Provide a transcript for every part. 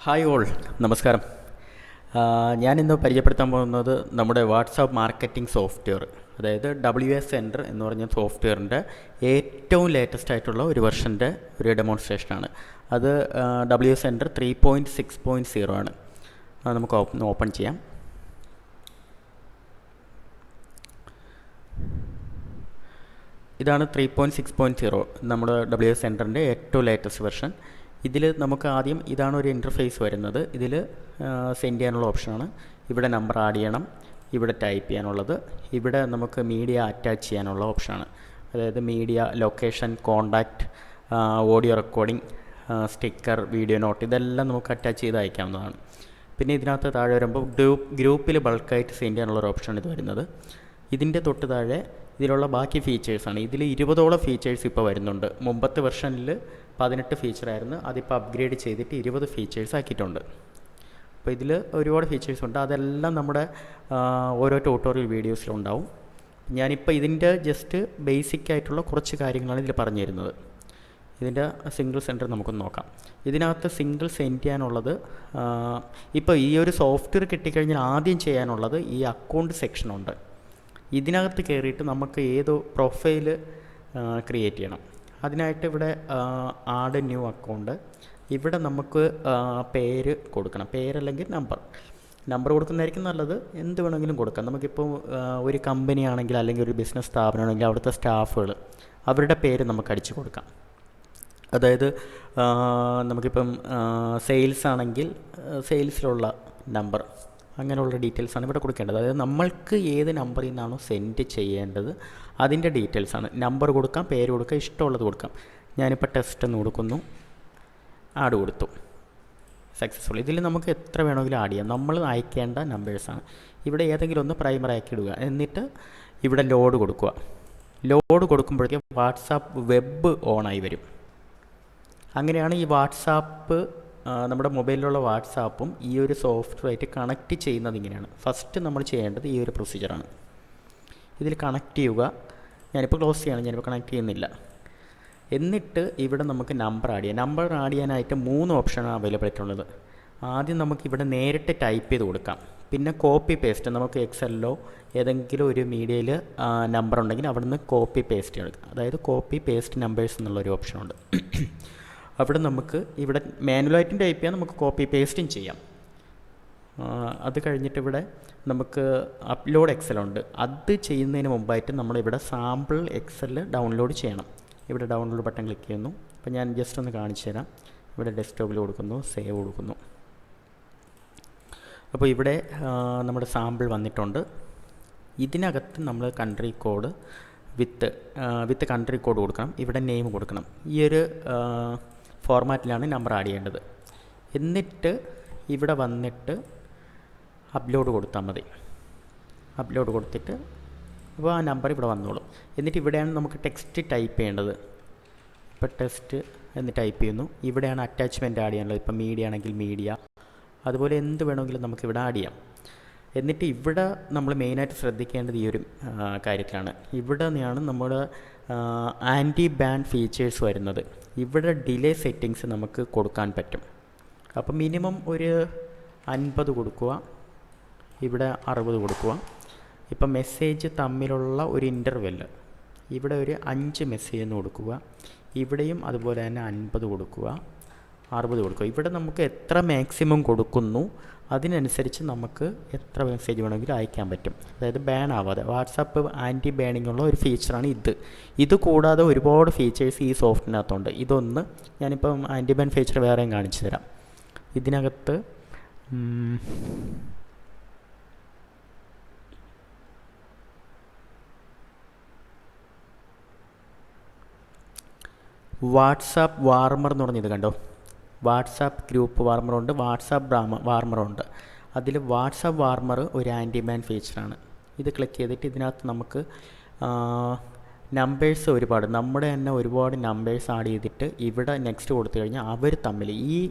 Hi all, നമസ്കാരം. ഞാനിന്ന് പരിചയപ്പെടുത്താൻ പോകുന്നത് നമ്മുടെ വാട്സാപ്പ് മാർക്കറ്റിംഗ് സോഫ്റ്റ്വെയർ, അതായത് WS സെൻറ്റർ എന്ന് പറഞ്ഞ സോഫ്റ്റ്വെയറിൻ്റെ ഏറ്റവും ലേറ്റസ്റ്റ് ആയിട്ടുള്ള ഒരു വെർഷൻ്റെ ഒരു ഡെമോൺസ്ട്രേഷനാണ്. അത് WS സെൻറ്റർ 3.6.0 ആണ്. നമുക്ക് ഓപ്പൺ ചെയ്യാം. ഇതാണ് 3.6.0 നമ്മുടെ WS സെൻറ്ററിൻ്റെ ഏറ്റവും ലേറ്റസ്റ്റ് വെർഷൻ. ഇതിൽ നമുക്ക് ആദ്യം ഇതാണ് ഒരു ഇൻ്റർഫേസ് വരുന്നത്. ഇതിൽ സെൻഡ് ചെയ്യാനുള്ള ഓപ്ഷനാണ്. ഇവിടെ നമ്പർ ആഡ് ചെയ്യണം, ഇവിടെ ടൈപ്പ് ചെയ്യാനുള്ളത്, ഇവിടെ നമുക്ക് മീഡിയ അറ്റാച്ച് ചെയ്യാനുള്ള ഓപ്ഷനാണ്. അതായത് media, location, contact, audio recording, sticker, video note, ഇതെല്ലാം നമുക്ക് അറ്റാച്ച് ചെയ്ത് അയക്കാവുന്നതാണ്. പിന്നെ ഇതിനകത്ത് താഴെ വരുമ്പോൾ ഗ്രൂപ്പിൽ ബൾക്കായിട്ട് സെൻഡ് ചെയ്യാനുള്ളൊരു ഓപ്ഷനാണ് ഇത് വരുന്നത്. ഇതിൻ്റെ തൊട്ട് താഴെ ഇതിലുള്ള ബാക്കി ഫീച്ചേഴ്സാണ്. ഇതിൽ 20ഓളം ഫീച്ചേഴ്സ് ഇപ്പോൾ വരുന്നുണ്ട്. മുമ്പത്തെ വെർഷനിൽ 18 ഫീച്ചറായിരുന്നു, അതിപ്പോൾ അപ്ഗ്രേഡ് ചെയ്തിട്ട് 20 ഫീച്ചേഴ്സ് ആക്കിയിട്ടുണ്ട്. അപ്പോൾ ഇതിൽ ഒരുപാട് ഫീച്ചേഴ്സ് ഉണ്ട്. അതെല്ലാം നമ്മുടെ ഓരോ ട്യൂട്ടോറിയൽ വീഡിയോസിലുണ്ടാവും. ഞാനിപ്പോൾ ഇതിൻ്റെ ജസ്റ്റ് ബേസിക് ആയിട്ടുള്ള കുറച്ച് കാര്യങ്ങളാണ് ഇതിൽ പറഞ്ഞു തരുന്നത്. ഇതിൻ്റെ സിംഗിൾ സെൻറ്റർ നമുക്കൊന്ന് നോക്കാം. ഇതിനകത്ത് സിംഗിൾ സെൻഡ് ചെയ്യാനുള്ളത്, ഇപ്പോൾ ഈ ഒരു സോഫ്റ്റ്വെയർ കിട്ടിക്കഴിഞ്ഞാൽ ആദ്യം ചെയ്യാനുള്ളത് ഈ അക്കൗണ്ട് സെക്ഷനുണ്ട്. ഇതിനകത്ത് കയറിയിട്ട് നമുക്ക് ഏതോ പ്രൊഫൈൽ ക്രിയേറ്റ് ചെയ്യണം. അതിനായിട്ട് ഇവിടെ ആഡ് ന്യൂ അക്കൗണ്ട്, ഇവിടെ നമുക്ക് പേര് കൊടുക്കണം. പേരല്ലെങ്കിൽ നമ്പർ കൊടുക്കുന്നതായിരിക്കും നല്ലത്. എന്ത് വേണമെങ്കിലും കൊടുക്കാം. നമുക്കിപ്പോൾ ഒരു കമ്പനി ആണെങ്കിൽ അല്ലെങ്കിൽ ഒരു ബിസിനസ് സ്ഥാപനമാണെങ്കിൽ അവിടുത്തെ സ്റ്റാഫുകൾ, അവരുടെ പേര് നമുക്ക് അടിച്ചു കൊടുക്കാം. അതായത് നമുക്കിപ്പം സെയിൽസ് ആണെങ്കിൽ സെയിൽസിലുള്ള നമ്പർ, അങ്ങനെയുള്ള ഡീറ്റെയിൽസാണ് ഇവിടെ കൊടുക്കേണ്ടത്. അതായത് നമ്മൾക്ക് ഏത് നമ്പറിൽ നിന്നാണോ സെൻഡ് ചെയ്യേണ്ടത് അതിൻ്റെ ഡീറ്റെയിൽസാണ്. നമ്പർ കൊടുക്കാം, പേര് കൊടുക്കാം, ഇഷ്ടമുള്ളത് കൊടുക്കാം. ഞാനിപ്പോൾ ടെസ്റ്റ് എന്ന് കൊടുക്കുന്നു, ആഡ് കൊടുത്തു, സക്സസ്ഫുൾ. ഇതിൽ നമുക്ക് എത്ര വേണമെങ്കിലും ആഡ് ചെയ്യാം. നമ്മൾ അയക്കേണ്ട നമ്പേഴ്സാണ്. ഇവിടെ ഏതെങ്കിലും ഒന്ന് പ്രൈമറി ആക്കി ഇടുക. എന്നിട്ട് ഇവിടെ ലോഡ് കൊടുക്കുക. ലോഡ് കൊടുക്കുമ്പോഴേക്കും വാട്സാപ്പ് വെബ് ഓണായി വരും. അങ്ങനെയാണ് ഈ വാട്സാപ്പ്, നമ്മുടെ മൊബൈലിലുള്ള വാട്സാപ്പും ഈ ഒരു സോഫ്റ്റ്വെയറായിട്ട് കണക്റ്റ് ചെയ്യുന്നത്. ഇങ്ങനെയാണ്. ഫസ്റ്റ് നമ്മൾ ചെയ്യേണ്ടത് ഈ ഒരു പ്രൊസീജിയറാണ്. ഇതിൽ കണക്റ്റ് ചെയ്യുക. ഞാനിപ്പോൾ ക്ലോസ് ചെയ്യണം, ഞാനിപ്പോൾ കണക്ട് ചെയ്യുന്നില്ല. എന്നിട്ട് ഇവിടെ നമുക്ക് നമ്പർ ആഡ് ചെയ്യാം. നമ്പർ ആഡ് ചെയ്യാനായിട്ട് 3 ഓപ്ഷനാണ് അവൈലബിൾ ആയിട്ടുള്ളത്. ആദ്യം നമുക്കിവിടെ നേരിട്ട് ടൈപ്പ് ചെയ്ത് കൊടുക്കാം. പിന്നെ കോപ്പി പേസ്റ്റ്, നമുക്ക് എക്സലിലോ ഏതെങ്കിലും ഒരു മീഡിയയിൽ നമ്പർ ഉണ്ടെങ്കിൽ അവിടെ നിന്ന് കോപ്പി പേസ്റ്റ് എടുക്കാം. അതായത് കോപ്പി പേസ്റ്റ് നമ്പേഴ്സ് എന്നുള്ളൊരു ഓപ്ഷനുണ്ട്. അവിടെ നമുക്ക് ഇവിടെ മാനുവലായിട്ടും ടൈപ്പ് ചെയ്യാം, നമുക്ക് കോപ്പി പേസ്റ്റും ചെയ്യാം. അത് കഴിഞ്ഞിട്ട് ഇവിടെ നമുക്ക് അപ്ലോഡ് എക്സലുണ്ട്. അത് ചെയ്യുന്നതിന് മുമ്പായിട്ട് നമ്മളിവിടെ സാമ്പിൾ എക്സൽ ഡൗൺലോഡ് ചെയ്യണം. ഇവിടെ ഡൗൺലോഡ് ബട്ടൺ ക്ലിക്ക് ചെയ്യുന്നു. അപ്പോൾ ഞാൻ ജസ്റ്റ് ഒന്ന് കാണിച്ചു തരാം. ഇവിടെ ഡെസ്ക്ടോപ്പിൽ കൊടുക്കുന്നു, സേവ് കൊടുക്കുന്നു. അപ്പോൾ ഇവിടെ നമ്മുടെ സാമ്പിൾ വന്നിട്ടുണ്ട്. ഇതിനകത്ത് നമ്മൾ കൺട്രി കോഡ് വിത്ത് കൺട്രി കോഡ് കൊടുക്കണം. ഇവിടെ നെയിം കൊടുക്കണം. ഈ ഒരു ഫോർമാറ്റിലാണ് നമ്പർ ആഡ് ചെയ്യേണ്ടത്. എന്നിട്ട് ഇവിടെ വന്നിട്ട് അപ്ലോഡ് കൊടുത്താൽ മതി. അപ്ലോഡ് കൊടുത്തിട്ട് അപ്പോൾ ആ നമ്പർ ഇവിടെ വന്നോളും. എന്നിട്ട് ഇവിടെയാണ് നമുക്ക് ടെക്സ്റ്റ് ടൈപ്പ് ചെയ്യേണ്ടത്. ഇപ്പോൾ ടെക്സ്റ്റ് എന്ന് ടൈപ്പ് ചെയ്യുന്നു. ഇവിടെയാണ് അറ്റാച്ച്മെൻറ്റ് ആഡ് ചെയ്യാനുള്ളത്. ഇപ്പോൾ മീഡിയ ആണെങ്കിൽ മീഡിയ, അതുപോലെ എന്ത് വേണമെങ്കിലും നമുക്കിവിടെ ആഡ് ചെയ്യാം. എന്നിട്ട് ഇവിടെ നമ്മൾ മെയിനായിട്ട് ശ്രദ്ധിക്കേണ്ടത് ഈ ഒരു കാര്യത്തിലാണ്. ഇവിടെ നിന്നാണ് നമ്മുടെ ആൻറ്റി ബാൻ ഫീച്ചേഴ്സ് വരുന്നത്. ഇവിടെ ഡിലേ സെറ്റിങ്സ് നമുക്ക് കൊടുക്കാൻ പറ്റും. അപ്പോൾ മിനിമം ഒരു 50 കൊടുക്കുക, ഇവിടെ 60 കൊടുക്കുക. ഇപ്പം മെസ്സേജ് തമ്മിലുള്ള ഒരു ഇൻ്റർവെൽ ഇവിടെ ഒരു 5 മെസ്സേജ് എന്ന് കൊടുക്കുക. ഇവിടെയും അതുപോലെ തന്നെ 50 കൊടുക്കുക, 60 കൊടുക്കുക. ഇവിടെ നമുക്ക് എത്ര മാക്സിമം കൊടുക്കുന്നു അതിനനുസരിച്ച് നമുക്ക് എത്ര മെസ്സേജ് വേണമെങ്കിലും അയക്കാൻ പറ്റും. അതായത് ബാൻ ആവാതെ. വാട്സാപ്പ് ആൻറ്റി ബാനിങ് ഉള്ള ഒരു ഫീച്ചറാണ് ഇത് കൂടാതെ ഒരുപാട് ഫീച്ചേഴ്സ് ഈ സോഫ്റ്റ്വെയറിനകത്തുണ്ട്. ഇതൊന്ന് ഞാനിപ്പം ആൻറ്റി ബാൻ ഫീച്ചർ വേറെയും കാണിച്ചു തരാം. ഇതിനകത്ത് വാട്സാപ്പ് വാർമർ എന്ന് പറഞ്ഞത് കണ്ടോ. വാട്സാപ്പ് ഗ്രൂപ്പ് വാർമറുണ്ട്, വാട്സാപ്പ് വാർമറുണ്ട്. അതിൽ വാട്സാപ്പ് വാർമർ ഒരു ആൻറ്റി ബാൻ ഫീച്ചറാണ്. ഇത് ക്ലിക്ക് ചെയ്തിട്ട് ഇതിനകത്ത് നമുക്ക് നമ്പേഴ്സ് നമ്മുടെ തന്നെ ഒരുപാട് നമ്പേഴ്സ് ആഡ് ചെയ്തിട്ട് ഇവിടെ നെക്സ്റ്റ് കൊടുത്തു കഴിഞ്ഞാൽ അവർ തമ്മിൽ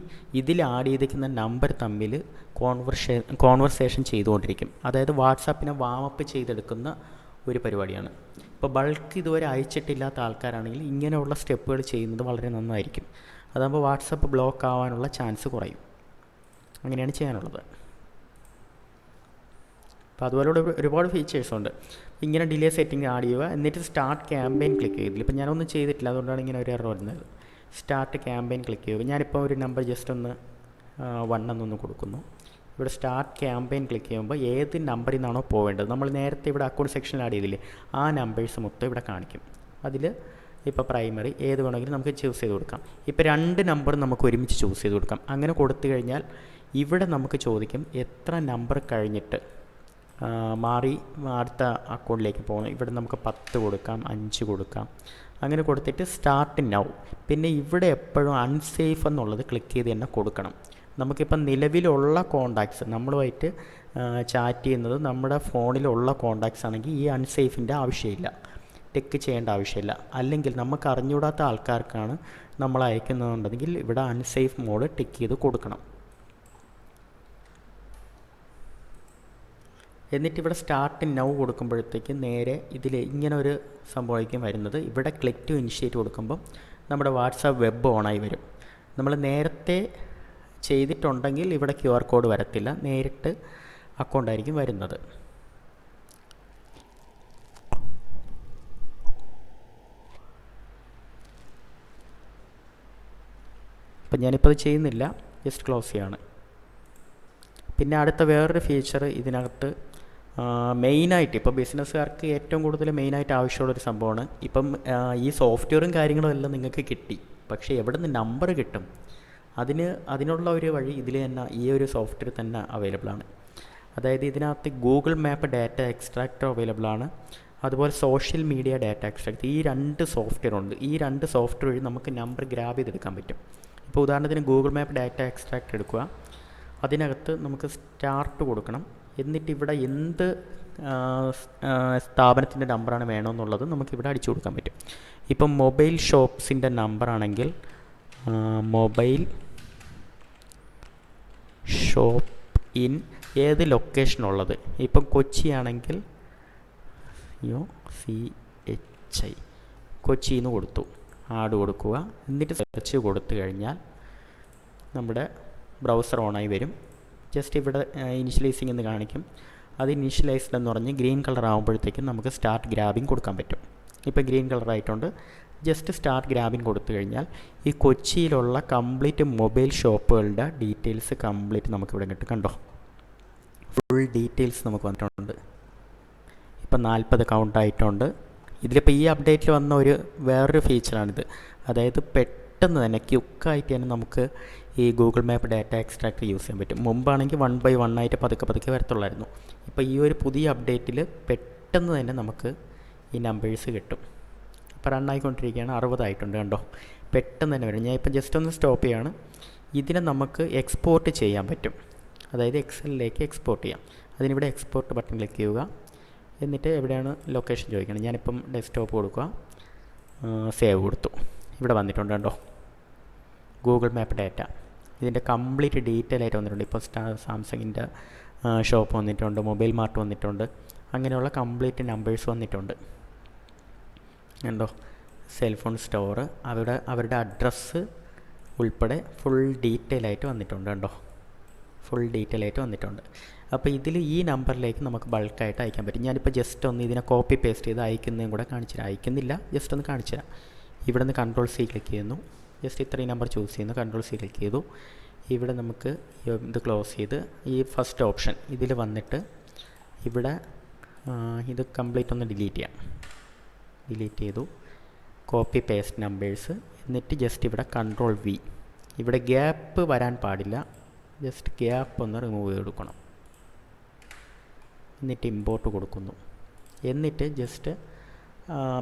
ഇതിൽ ആഡ് ചെയ്തിരിക്കുന്ന നമ്പർ തമ്മിൽ കോൺവെർസേഷൻ ചെയ്തുകൊണ്ടിരിക്കും. അതായത് വാട്സാപ്പിനെ വാമപ്പ് ചെയ്തെടുക്കുന്ന ഒരു പരിപാടിയാണ്. ഇപ്പോൾ ബൾക്ക് ഇതുവരെ അയച്ചിട്ടില്ലാത്ത ആൾക്കാരാണെങ്കിൽ ഇങ്ങനെയുള്ള സ്റ്റെപ്പുകൾ ചെയ്യുന്നത് വളരെ നന്നായിരിക്കും. അതാകുമ്പോൾ വാട്സപ്പ് ബ്ലോക്ക് ആവാനുള്ള ചാൻസ് കുറയും. അങ്ങനെയാണ് ചെയ്യാനുള്ളത്. അപ്പോൾ അതുപോലെ ഒരുപാട് ഫീച്ചേഴ്സ് ഉണ്ട്. ഇങ്ങനെ ഡിലേ സെറ്റിംഗ് ആഡ് ചെയ്യുക, എന്നിട്ട് സ്റ്റാർട്ട് ക്യാമ്പയിൻ ക്ലിക്ക് ചെയ്തില്ല. ഇപ്പോൾ ഞാനൊന്നും ചെയ്തിട്ടില്ല, അതുകൊണ്ടാണ് ഇങ്ങനെ ഒരു എറർ വരുന്നത്. സ്റ്റാർട്ട് ക്യാമ്പയിൻ ക്ലിക്ക് ചെയ്യുക. ഞാനിപ്പോൾ ഒരു നമ്പർ ജസ്റ്റ് ഒന്ന് 1 എന്നൊന്ന് കൊടുക്കുന്നു. ഇവിടെ സ്റ്റാർട്ട് ക്യാമ്പയിൻ ക്ലിക്ക് ചെയ്യുമ്പോൾ ഏത് നമ്പറിൽ നിന്നാണോ പോവേണ്ടത്, നമ്മൾ നേരത്തെ ഇവിടെ അക്കൗണ്ട് സെക്ഷനിൽ ആഡ് ചെയ്തില്ലേ, ആ നമ്പേഴ്സ് മൊത്തം ഇവിടെ കാണിക്കും. അതിൽ ഇപ്പോൾ പ്രൈമറി ഏത് വേണമെങ്കിലും നമുക്ക് ചൂസ് ചെയ്ത് കൊടുക്കാം. ഇപ്പോൾ 2 നമ്പർ നമുക്ക് ഒരുമിച്ച് ചൂസ് ചെയ്ത് കൊടുക്കാം. അങ്ങനെ കൊടുത്തു കഴിഞ്ഞാൽ ഇവിടെ നമുക്ക് ചോദിക്കും എത്ര നമ്പർ കഴിഞ്ഞിട്ട് മാറി അടുത്ത അക്കൗണ്ടിലേക്ക് പോകണം. ഇവിടെ നമുക്ക് 10 കൊടുക്കാം, 5 കൊടുക്കാം. അങ്ങനെ കൊടുത്തിട്ട് സ്റ്റാർട്ട് നൗ. പിന്നെ ഇവിടെ എപ്പോഴും അൺസേഫ് എന്നുള്ളത് ക്ലിക്ക് ചെയ്ത് തന്നെ കൊടുക്കണം. നമുക്കിപ്പം നിലവിലുള്ള കോണ്ടാക്ട്സ് നമ്മളുമായിട്ട് ചാറ്റ് ചെയ്യുന്നത് നമ്മുടെ ഫോണിലുള്ള കോണ്ടാക്ട്സ് ആണെങ്കിൽ ഈ അൺസേഫിൻ്റെ ആവശ്യമില്ല, ടെക്ക് ചെയ്യേണ്ട ആവശ്യമില്ല. അല്ലെങ്കിൽ നമുക്ക് അറിഞ്ഞുകൂടാത്ത ആൾക്കാർക്കാണ് നമ്മൾ അയക്കുന്നതുണ്ടെങ്കിൽ ഇവിടെ അൺസേഫ് മോഡ് ടിക്ക് ചെയ്ത് കൊടുക്കണം. എന്നിട്ട് ഇവിടെ സ്റ്റാർട്ട് നൗ കൊടുക്കുമ്പോഴത്തേക്ക് നേരെ ഇതിൽ ഇങ്ങനെ ഒരു സംഭവമായിരിക്കും വരുന്നത്. ഇവിടെ ക്ലിക്ക് ടു ഇനിഷ്യേറ്റ് കൊടുക്കുമ്പോൾ നമ്മുടെ വാട്സാപ്പ് വെബ് ഓണായി വരും. നമ്മൾ നേരത്തെ ചെയ്തിട്ടുണ്ടെങ്കിൽ ഇവിടെ QR കോഡ് വരത്തില്ല, നേരിട്ട് അക്കൗണ്ടായിരിക്കും വരുന്നത്. അപ്പം ഞാനിപ്പോൾ അത് ചെയ്യുന്നില്ല, ജസ്റ്റ് ക്ലോസ് ചെയ്യാണ്. പിന്നെ അടുത്ത വേറൊരു ഫീച്ചർ ഇതിനകത്ത് മെയിനായിട്ട് ഇപ്പോൾ ബിസിനസ്സുകാർക്ക് ഏറ്റവും കൂടുതൽ മെയിനായിട്ട് ആവശ്യമുള്ളൊരു സംഭവമാണ്. ഇപ്പം ഈ സോഫ്റ്റ്വെയറും കാര്യങ്ങളും എല്ലാം നിങ്ങൾക്ക് കിട്ടി, പക്ഷേ എവിടെ നിന്ന് നമ്പർ കിട്ടും, അതിനുള്ള ഒരു വഴി ഇതിൽ തന്നെ ഈ ഒരു സോഫ്റ്റ്വെയർ തന്നെ അവൈലബിൾ ആണ്. അതായത് ഇതിനകത്ത് Google map data extractor available ആണ്, അതുപോലെ സോഷ്യൽ മീഡിയ ഡാറ്റ എക്സ്ട്രാക്ടർ. ഈ 2 സോഫ്റ്റ്വെയർ ഉണ്ട്. ഈ 2 സോഫ്റ്റ്വെയർ വഴി നമുക്ക് നമ്പർ ഗ്രാബ് ചെയ്തെടുക്കാൻ പറ്റും. ഇപ്പോൾ ഉദാഹരണത്തിന് ഗൂഗിൾ മാപ്പ് ഡാറ്റ എക്സ്ട്രാക്ടർ എടുക്കുക. അതിനകത്ത് നമുക്ക് സ്റ്റാർട്ട് കൊടുക്കണം. എന്നിട്ട് ഇവിടെ എന്ത് സ്ഥാപനത്തിൻ്റെ നമ്പറാണ് വേണമെന്നുള്ളത് നമുക്കിവിടെ അടിച്ചു കൊടുക്കാൻ പറ്റും. ഇപ്പം മൊബൈൽ ഷോപ്സിൻ്റെ നമ്പറാണെങ്കിൽ മൊബൈൽ ഷോപ്പ് ഇൻ ഏത് ലൊക്കേഷനുള്ളത്, ഇപ്പം കൊച്ചിയാണെങ്കിൽ CHI കൊച്ചിന്ന് കൊടുത്തു, ആഡ് കൊടുക്കുക. എന്നിട്ട് സെർച്ച് കൊടുത്തു കഴിഞ്ഞാൽ നമ്മുടെ ബ്രൗസർ ഓണായി വരും. ജസ്റ്റ് ഇവിടെ ഇനിഷ്യലൈസിങ് എന്ന് കാണിക്കും. അത് ഇനിഷ്യലൈസ്ഡ് എന്ന് പറഞ്ഞ് ഗ്രീൻ കളർ ആകുമ്പോഴത്തേക്കും നമുക്ക് സ്റ്റാർട്ട് ഗ്രാബിങ് കൊടുക്കാൻ പറ്റും. ഇപ്പോൾ ഗ്രീൻ കളർ ആയിട്ടുണ്ട്. ജസ്റ്റ് സ്റ്റാർട്ട് ഗ്രാബിങ് കൊടുത്തു കഴിഞ്ഞാൽ ഈ കൊച്ചിയിലുള്ള കംപ്ലീറ്റ് മൊബൈൽ ഷോപ്പുകളുടെ ഡീറ്റെയിൽസ് കംപ്ലീറ്റ് നമുക്കിവിടെ കിട്ടും. കണ്ടോ, ഫുൾ ഡീറ്റെയിൽസ് നമുക്ക് വന്നിട്ടുണ്ട്. ഇപ്പം 40 കൗണ്ട് ആയിട്ടുണ്ട്. ഇതിലിപ്പോൾ ഈ അപ്ഡേറ്റിൽ വന്ന വേറൊരു ഫീച്ചറാണിത്. അതായത് പെട്ടെന്ന് തന്നെ ക്വിക്കായിട്ട് തന്നെ നമുക്ക് ഈ Google map data extractor use ചെയ്യാൻ പറ്റും. മുമ്പാണെങ്കിൽ 1 by 1 ആയിട്ട് പതുക്കെ വരത്തുള്ളായിരുന്നു. ഇപ്പോൾ ഈ ഒരു പുതിയ അപ്ഡേറ്റിൽ പെട്ടെന്ന് തന്നെ നമുക്ക് ഈ നമ്പേഴ്സ് കിട്ടും. ഇപ്പോൾ റണ്ണായിക്കൊണ്ടിരിക്കുകയാണ്, 60 ആയിട്ടുണ്ട്. കണ്ടോ, പെട്ടെന്ന് തന്നെ വരും. ഞാൻ ഇപ്പോൾ ജസ്റ്റ് ഒന്ന് സ്റ്റോപ്പ് ചെയ്യാണ്. ഇതിനെ നമുക്ക് എക്സ്പോർട്ട് ചെയ്യാൻ പറ്റും, അതായത് എക്സലിലേക്ക് എക്സ്പോർട്ട് ചെയ്യാം. അതിനിവിടെ എക്സ്പോർട്ട് ബട്ടൺ ക്ലിക്ക് ചെയ്യുക. എന്നിട്ട് എവിടെയാണ് ലൊക്കേഷൻ ചോദിക്കണം. ഞാനിപ്പം ഡെസ്ക്ടോപ്പ് കൊടുക്കുക, സേവ് കൊടുത്തു. ഇവിടെ വന്നിട്ടുണ്ട്. കണ്ടോ, ഗൂഗിൾ മാപ്പ് ഡാറ്റ. ഇതിൻ്റെ കംപ്ലീറ്റ് ഡീറ്റെയിൽ ആയിട്ട് വന്നിട്ടുണ്ട്. ഇപ്പോൾ സാംസങ്ങിൻ്റെ ഷോപ്പ് വന്നിട്ടുണ്ട്, മൊബൈൽ മാർട്ട് വന്നിട്ടുണ്ട്, അങ്ങനെയുള്ള കംപ്ലീറ്റ് നമ്പേഴ്സ് വന്നിട്ടുണ്ട്. കണ്ടോ, സെൽഫോൺ സ്റ്റോർ, അവരുടെ അഡ്രസ്സ് ഉൾപ്പെടെ ഫുൾ ഡീറ്റെയിൽ ആയിട്ട് വന്നിട്ടുണ്ട്. കണ്ടോ, ഫുൾ ഡീറ്റെയിൽ ആയിട്ട് വന്നിട്ടുണ്ട്. അപ്പോൾ ഇതിൽ ഈ നമ്പറിലേക്ക് നമുക്ക് ബൾക്കായിട്ട് അയക്കാൻ പറ്റും. ഞാനിപ്പോൾ ജസ്റ്റ് ഒന്ന് ഇതിനെ കോപ്പി പേസ്റ്റ് ചെയ്ത് അയക്കുന്നതും കൂടെ കാണിച്ചു തരാം. അയക്കുന്നില്ല, ജസ്റ്റ് ഒന്ന് കാണിച്ചു തരാം. ഇവിടെ നിന്ന് Ctrl+C ക്ലിക്ക് ചെയ്യുന്നു. ജസ്റ്റ് ഇത്രയും നമ്പർ ചൂസ് ചെയ്യുന്നു, Ctrl+C ക്ലിക്ക് ചെയ്തു. ഇവിടെ നമുക്ക് ഇത് ക്ലോസ് ചെയ്ത് ഈ ഫസ്റ്റ് ഓപ്ഷൻ ഇതിൽ വന്നിട്ട് ഇവിടെ ഇത് കംപ്ലീറ്റ് ഒന്ന് ഡിലീറ്റ് ചെയ്യാം. ഡിലീറ്റ് ചെയ്തു. Copy paste numbers. എന്നിട്ട് ജസ്റ്റ് ഇവിടെ Ctrl+V. ഇവിടെ ഗ്യാപ്പ് വരാൻ പാടില്ല, ജസ്റ്റ് ഗ്യാപ്പ് ഒന്ന് റിമൂവ് ചെയ്ത് കൊടുക്കണം. എന്നിട്ട് ഇമ്പോർട്ട് കൊടുക്കുന്നു. എന്നിട്ട് ജസ്റ്റ്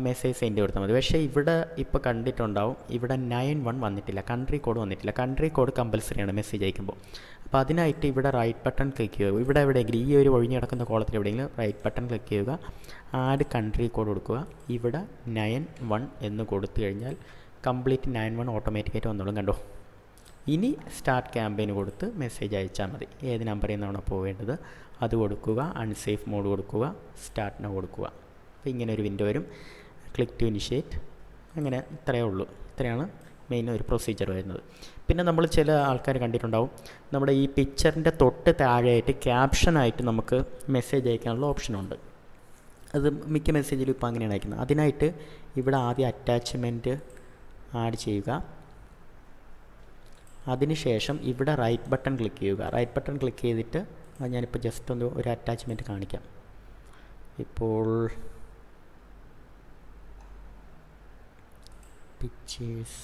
മെസ്സേജ് സെൻഡ് കൊടുത്താൽ മതി. പക്ഷേ ഇവിടെ ഇപ്പോൾ കണ്ടിട്ടുണ്ടാവും, ഇവിടെ 91 വന്നിട്ടില്ല, കൺട്രി കോഡ് വന്നിട്ടില്ല. കൺട്രി കോഡ് കമ്പൽസറിയാണ് മെസ്സേജ് അയക്കുമ്പോൾ. അപ്പോൾ അതിനായിട്ട് ഇവിടെ റൈറ്റ് ബട്ടൺ ക്ലിക്ക് ചെയ്യുക. ഇവിടെ എവിടെയെങ്കിലും ഈ ഒരു ഒഴിഞ്ഞ് കിടക്കുന്ന കോളത്തിൽ എവിടെയെങ്കിലും റൈറ്റ് ബട്ടൺ ക്ലിക്ക് ചെയ്യുക, ആഡ് കൺട്രി കോഡ് കൊടുക്കുക. ഇവിടെ 91 എന്ന് കൊടുത്തു കഴിഞ്ഞാൽ കംപ്ലീറ്റ് 91 ഓട്ടോമാറ്റിക്കായിട്ട് വന്നോളും. കണ്ടോ, ഇനി സ്റ്റാർട്ട് ക്യാമ്പയിന് കൊടുത്ത് മെസ്സേജ് അയച്ചാൽ മതി. ഏത് നമ്പറിൽ നിന്നാണോ പോവേണ്ടത് അത് കൊടുക്കുക, അൺസേഫ് മോഡ് കൊടുക്കുക, സ്റ്റാർട്ട് നൗ കൊടുക്കുക. അപ്പോൾ ഇങ്ങനെ ഒരു വിൻഡോ വരും. Click to initiate. അങ്ങനെ ഇത്രയേ ഉള്ളൂ. ഇത്രയാണ് മെയിൻ ഒരു പ്രൊസീജിയർ വരുന്നത്. പിന്നെ നമ്മൾ ചില ആൾക്കാർ കണ്ടിട്ടുണ്ടാവും, നമ്മുടെ ഈ പിക്ചറിൻ്റെ തൊട്ട് താഴെയായിട്ട് ക്യാപ്ഷനായിട്ട് നമുക്ക് മെസ്സേജ് അയക്കാനുള്ള ഓപ്ഷനുണ്ട്. അത് മിക്ക മെസ്സേജിലും ഇപ്പോൾ അങ്ങനെയാണ് അയക്കുന്നത്. അതിനായിട്ട് ഇവിടെ ആദ്യം അറ്റാച്ച്മെൻറ്റ് ആഡ് ചെയ്യുക. അതിനുശേഷം ഇവിടെ റൈറ്റ് ബട്ടൺ ക്ലിക്ക് ചെയ്യുക. റൈറ്റ് ബട്ടൺ ക്ലിക്ക് ചെയ്തിട്ട് ഞാനിപ്പോൾ ജസ്റ്റ് ഒന്ന് ഒരു അറ്റാച്ച്മെൻറ്റ് കാണിക്കാം. ഇപ്പോൾ പിക്ചേഴ്സ്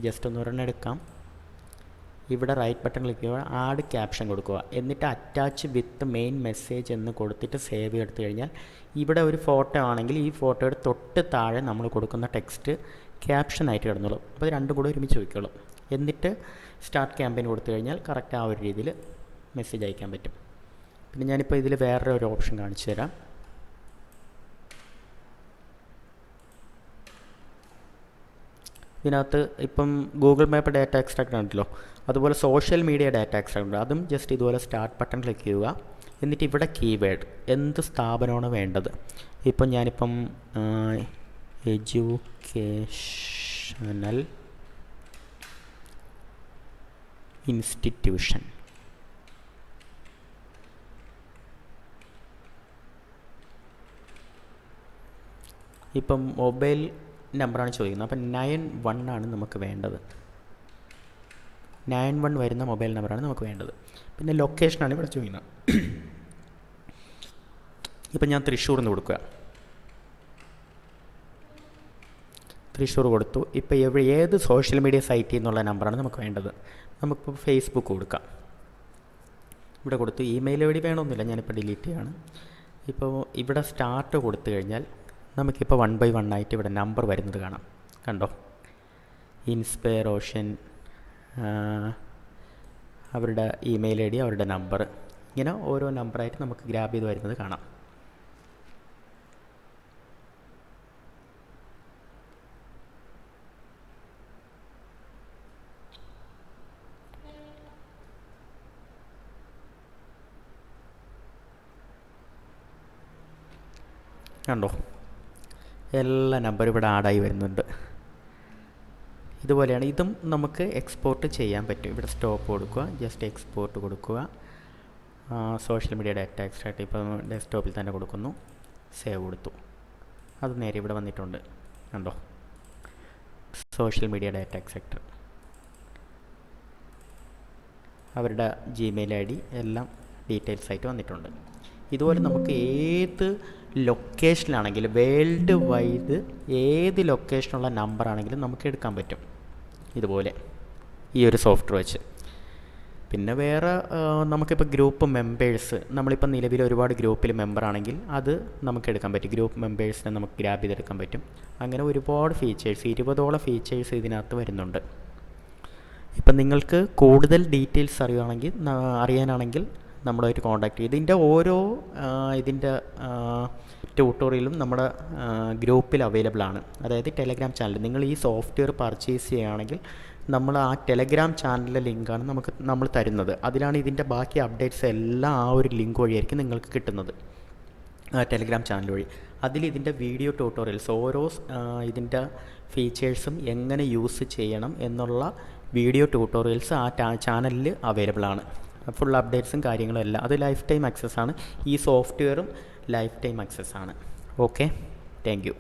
ജസ്റ്റ് ഒന്ന് ഒരെണ്ണം എടുക്കാം. ഇവിടെ റൈറ്റ് ബട്ടൺ ക്ലിക്ക് ചെയ്യുക, ആഡ് ക്യാപ്ഷൻ കൊടുക്കുക, എന്നിട്ട് അറ്റാച്ച് വിത്ത് മെയിൻ മെസ്സേജ് എന്ന് കൊടുത്തിട്ട് സേവ് എടുത്തു കഴിഞ്ഞാൽ ഇവിടെ ഒരു ഫോട്ടോ ആണെങ്കിൽ ഈ ഫോട്ടോയുടെ തൊട്ട് താഴെ നമ്മൾ കൊടുക്കുന്ന ടെക്സ്റ്റ് ക്യാപ്ഷനായിട്ട് കിടന്നോളും. അപ്പോൾ രണ്ടും കൂടെ ഒരുമിച്ച് വയ്ക്കുള്ളൂ. എന്നിട്ട് സ്റ്റാർട്ട് ക്യാമ്പയിൻ കൊടുത്തു കഴിഞ്ഞാൽ കറക്റ്റ് ആ ഒരു രീതിയിൽ മെസ്സേജ് അയക്കാൻ പറ്റും. പിന്നെ ഞാനിപ്പോൾ ഇതിൽ വേറെ ഒരു ഓപ്ഷൻ കാണിച്ചു തരാം. ഇതിനകത്ത് ഇപ്പം ഗൂഗിൾ മാപ്പ് ഡാറ്റ എക്സ്ട്രാക്ട് ഉണ്ടല്ലോ, അതുപോലെ സോഷ്യൽ മീഡിയ ഡാറ്റ എക്സ്ട്രാക്ട് ഉണ്ട്. അതും ജസ്റ്റ് ഇതുപോലെ സ്റ്റാർട്ട് ബട്ടൺ ക്ലിക്ക് ചെയ്യുക. എന്നിട്ട് ഇവിടെ കീവേഡ് എന്ത് സ്ഥാപനമാണ് വേണ്ടത്. ഇപ്പം ഞാനിപ്പം എഡ്യൂക്കേഷണൽ ഇൻസ്റ്റിറ്റ്യൂഷൻ, ഇപ്പം മൊബൈൽ നമ്പറാണ് ചോദിക്കുന്നത്. അപ്പം 91 ആണ് നമുക്ക് വേണ്ടത്. 91 വരുന്ന മൊബൈൽ നമ്പറാണ് നമുക്ക് വേണ്ടത്. പിന്നെ ലൊക്കേഷനാണ് ഇവിടെ ചോദിക്കുന്നത്. ഇപ്പം ഞാൻ തൃശ്ശൂർ എന്ന് കൊടുക്കുക. തൃശ്ശൂർ കൊടുത്തു. ഇപ്പോൾ ഏത് സോഷ്യൽ മീഡിയ സൈറ്റിൽ നിന്നുള്ള നമ്പറാണ് നമുക്ക് വേണ്ടത്. നമുക്കിപ്പോൾ ഫേസ്ബുക്ക് കൊടുക്കാം. ഇവിടെ കൊടുത്തു. ഇമെയിൽ ഐ ഡി വേണമെന്നില്ല, ഞാനിപ്പോൾ ഡിലീറ്റ് ചെയ്യാണ്. ഇപ്പോൾ ഇവിടെ സ്റ്റാർട്ട് കൊടുത്തു കഴിഞ്ഞാൽ നമുക്കിപ്പോൾ 1 by 1 ആയിട്ട് ഇവിടെ നമ്പർ വരുന്നത് കാണാം. കണ്ടോ, ഇൻസ്പയർ ഓഷൻ, അവരുടെ ഇമെയിൽ ഐ ഡി, അവരുടെ നമ്പർ, ഇങ്ങനെ ഓരോ നമ്പറായിട്ട് നമുക്ക് ഗ്രാബ് ചെയ്ത് വരുന്നത് കാണാം. കണ്ടോ, എല്ലാ നമ്പറും ഇവിടെ ആഡായി വരുന്നുണ്ട്. ഇതുപോലെയാണ്. ഇതും നമുക്ക് എക്സ്പോർട്ട് ചെയ്യാൻ പറ്റും. ഇവിടെ സ്റ്റോപ്പ് കൊടുക്കുക, ജസ്റ്റ് എക്സ്പോർട്ട് കൊടുക്കുക. സോഷ്യൽ മീഡിയ ഡാറ്റ എക്സ്ട്രാക്ട് ഇപ്പോൾ ഡെസ്ക്ടോപ്പിൽ തന്നെ കൊടുക്കുന്നു. സേവ് കൊടുത്തു. അത് നേരെ ഇവിടെ വന്നിട്ടുണ്ട്. കണ്ടോ, സോഷ്യൽ മീഡിയ ഡാറ്റ എക്സ്ട്രാക്ടർ, അവരുടെ ജിമെയിൽ ഐ ഡി എല്ലാം ഡീറ്റെയിൽസ് ആയിട്ട് വന്നിട്ടുണ്ട്. ഇതുപോലെ നമുക്ക് ഏത് ലൊക്കേഷനിലാണെങ്കിലും വേൾഡ് വൈഡ് ഏത് ലൊക്കേഷനുള്ള നമ്പറാണെങ്കിലും നമുക്ക് എടുക്കാൻ പറ്റും ഇതുപോലെ ഈ ഒരു സോഫ്റ്റ്വെയർ വെച്ച്. പിന്നെ വേറെ നമുക്കിപ്പോൾ ഗ്രൂപ്പ് മെമ്പേഴ്സ്, നമ്മളിപ്പോൾ നിലവിൽ ഒരുപാട് ഗ്രൂപ്പിൽ മെമ്പറാണെങ്കിൽ അത് നമുക്ക് എടുക്കാൻ പറ്റും. ഗ്രൂപ്പ് മെമ്പേഴ്സിനെ നമുക്ക് ഗ്രാബ് ചെയ്തെടുക്കാൻ പറ്റും. അങ്ങനെ ഒരുപാട് ഫീച്ചേഴ്സ്, 20ഓളം ഫീച്ചേഴ്സ് ഇതിനകത്ത് വരുന്നുണ്ട്. ഇപ്പം നിങ്ങൾക്ക് കൂടുതൽ ഡീറ്റെയിൽസ് അറിയാനാണെങ്കിൽ നമ്മളുമായിട്ട് കോൺടാക്ട് ചെയ്ത് ഇതിൻ്റെ ഓരോ ട്യൂട്ടോറിയലും നമ്മുടെ ഗ്രൂപ്പിൽ അവൈലബിൾ ആണ്. അതായത് ടെലഗ്രാം ചാനൽ. നിങ്ങൾ ഈ സോഫ്റ്റ്വെയർ പർച്ചേസ് ചെയ്യുകയാണെങ്കിൽ നമ്മൾ ആ ടെലഗ്രാം ചാനലിലെ ലിങ്കാണ് നമ്മൾ തരുന്നത്. അതിലാണ് ഇതിൻ്റെ ബാക്കി അപ്ഡേറ്റ്സ് എല്ലാം ആ ഒരു ലിങ്ക് വഴിയായിരിക്കും നിങ്ങൾക്ക് കിട്ടുന്നത്, ടെലഗ്രാം ചാനൽ വഴി. അതിൽ ഇതിൻ്റെ വീഡിയോ ട്യൂട്ടോറിയൽസ്, ഓരോ ഇതിൻ്റെ ഫീച്ചേഴ്സും എങ്ങനെ യൂസ് ചെയ്യണം എന്നുള്ള വീഡിയോ ട്യൂട്ടോറിയൽസ് ആ ചാനലിൽ അവൈലബിൾ ആണ്. ഫുൾ അപ്ഡേറ്റ്സും കാര്യങ്ങളും എല്ലാം. അത് ലൈഫ് ടൈം ആക്സസ് ആണ്. ഈ സോഫ്റ്റ്വെയറും ലൈഫ് ടൈം ആക്സസ് ആണ്. Okay, thank you.